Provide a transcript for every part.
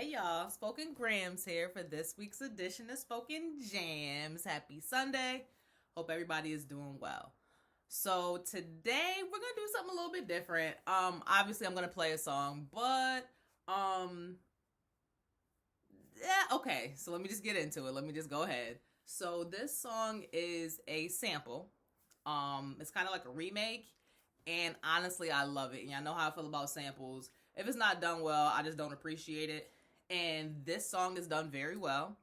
Hey y'all, Spoken Grams here for this week's edition of Spoken Jams. Happy Sunday. Hope everybody is doing well. So today we're gonna do something a little bit different. Obviously I'm gonna play a song, but yeah, okay. So let me just get into it. Let me just go ahead. So this song is a sample. It's kind of like a remake, and honestly, I love it. And I know how I feel about samples. If it's not done well, I just don't appreciate it. And this song is done very well.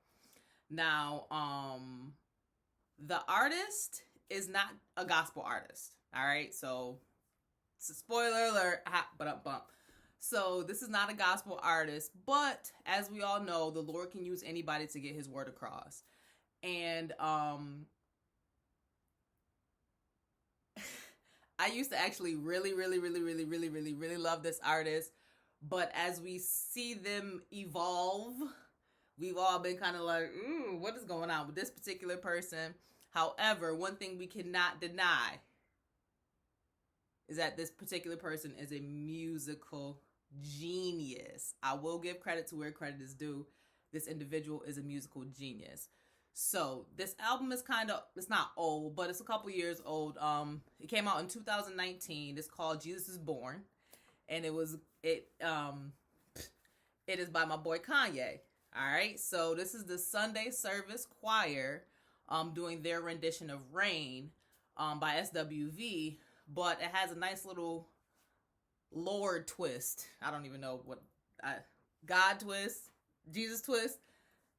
Now, the artist is not a gospel artist. All right, so it's a spoiler alert. But bump. So this is not a gospel artist, but as we all know, the Lord can use anybody to get His word across. And I used to actually really love this artist. But as we see them evolve, we've all been kind of like, ooh, what is going on with this particular person? However, one thing we cannot deny is that this particular person is a musical genius. I will give credit to where credit is due. This individual is a musical genius. So this album is it's not old, but it's a couple years old. It came out in 2019. It's called Jesus is Born. And it is by my boy Kanye. All right, so this is the Sunday Service Choir doing their rendition of Rain by SWV, but it has a nice little Lord twist. I don't even know God twist, Jesus twist.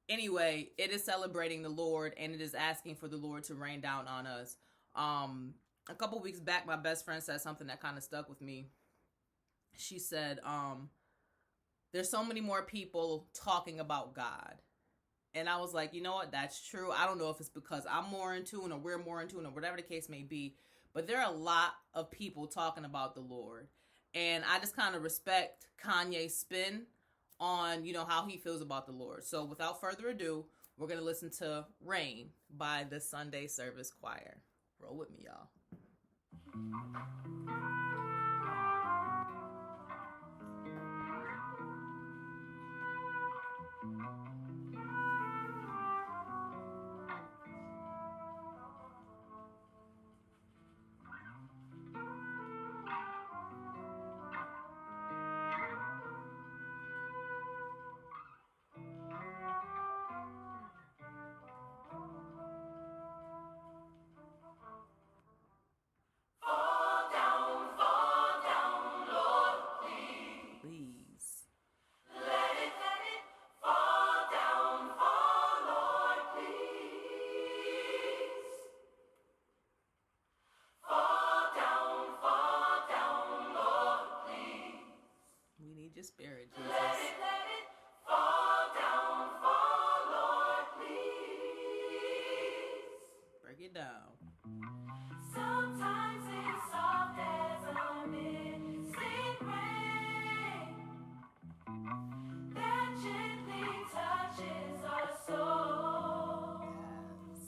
Anyway, it is celebrating the Lord, and it is asking for the Lord to rain down on us. A couple weeks back, my best friend said something that kind of stuck with me. She said, there's so many more people talking about God. And I was like, you know what? That's true. I don't know if it's because I'm more in tune or we're more in tune or whatever the case may be. But there are a lot of people talking about the Lord. And I just kind of respect Kanye's spin on, how he feels about the Lord. So without further ado, we're going to listen to Rain by the Sunday Service Choir. Roll with me, y'all. Your spirit, Jesus. Let it fall Lord, please. Break it down. Sometimes it's soft as a mystic rain that gently touches our soul. Yes.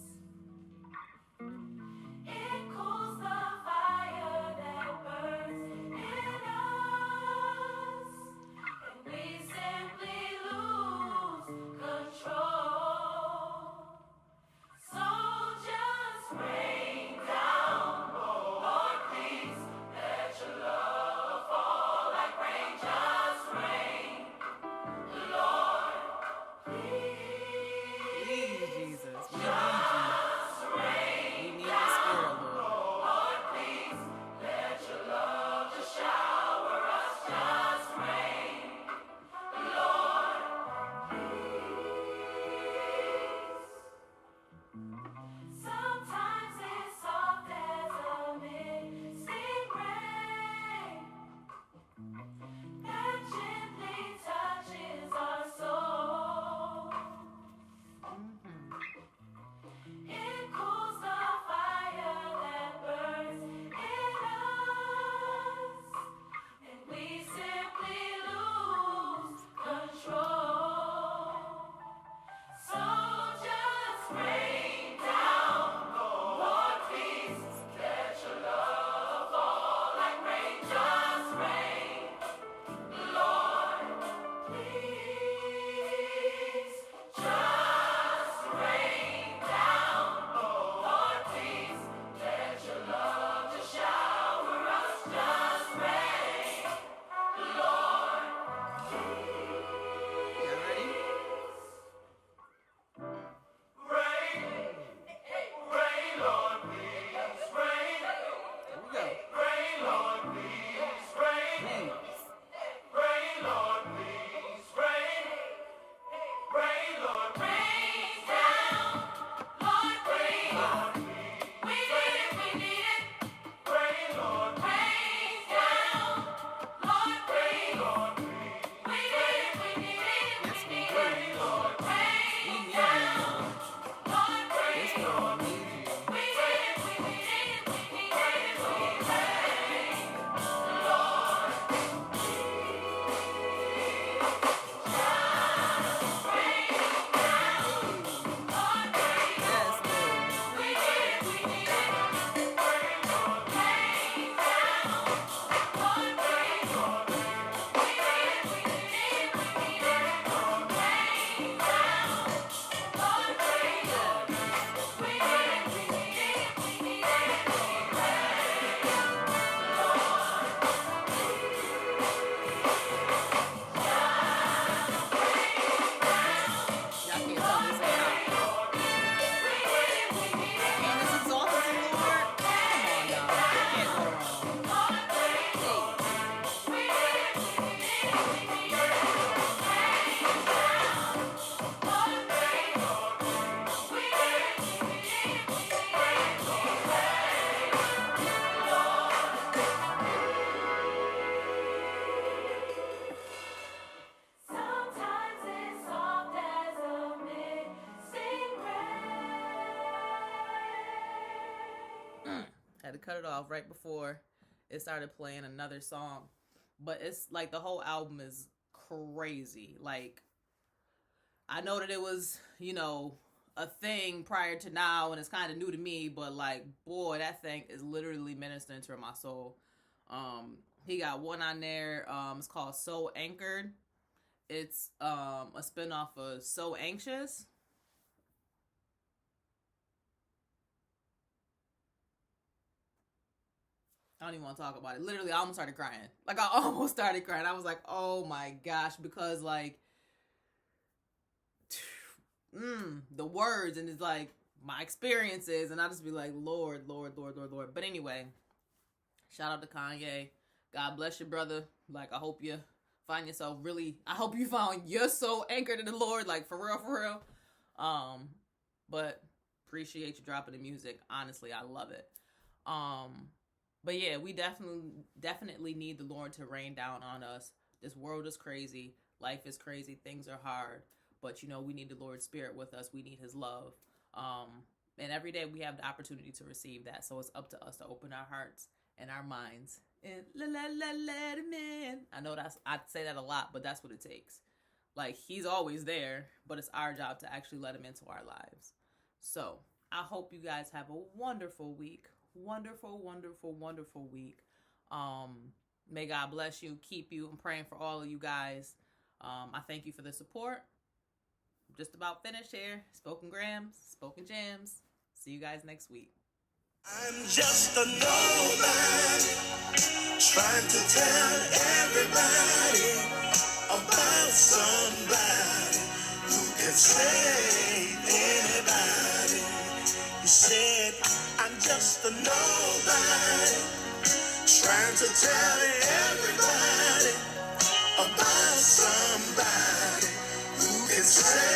It cools the fire that burns in us. We simply lose control. So just rain down, Lord, please. Let your love fall like rain. Just rain, Lord, please. Please, Jesus. We just rain. We need the Spirit, Lord. Lord, please. Let your love just shower us. Just rain. Lord, please. Sometimes it's soft as a mystic rain that gently touches our soul. It cools the fire that burns in us, and we simply lose control. So just rain down, Lord, please. Let your love fall like rain. Just rain, Lord, please. Had to cut it off right before it started playing another song. But it's like the whole album is crazy. Like, I know that it was, a thing prior to now, and it's kind of new to me, but like, boy, that thing is literally ministering to my soul. He got one on there. It's called So Anchored. It's a spinoff of So Anxious. I don't even want to talk about it. Literally, I almost started crying. Like, I almost started crying. I was like, oh my gosh, because like, the words, and it's like my experiences, and I just be like, Lord, Lord, Lord, Lord, Lord. But anyway, shout out to Kanye. God bless you, brother. Like, I hope you find yourself I hope you found your soul anchored in the Lord, like, for real, for real. But appreciate you dropping the music. Honestly, I love it. But yeah, we definitely need the Lord to rain down on us. This world is crazy. Life is crazy. Things are hard. But, we need the Lord's Spirit with us. We need His love. And every day we have the opportunity to receive that. So it's up to us to open our hearts and our minds and let Him in. I know I say that a lot, but that's what it takes. Like, He's always there, but it's our job to actually let Him into our lives. So I hope you guys have a wonderful week. Wonderful, wonderful, wonderful week. May God bless you, keep you. I'm praying for all of you guys. I thank you for the support. Just about finished here. Spoken Grams, Spoken Jams. See you guys next week. I'm just a nobody, trying to tell everybody about somebody who can save anybody. He said, I'm just a nobody, trying to tell everybody about somebody who can save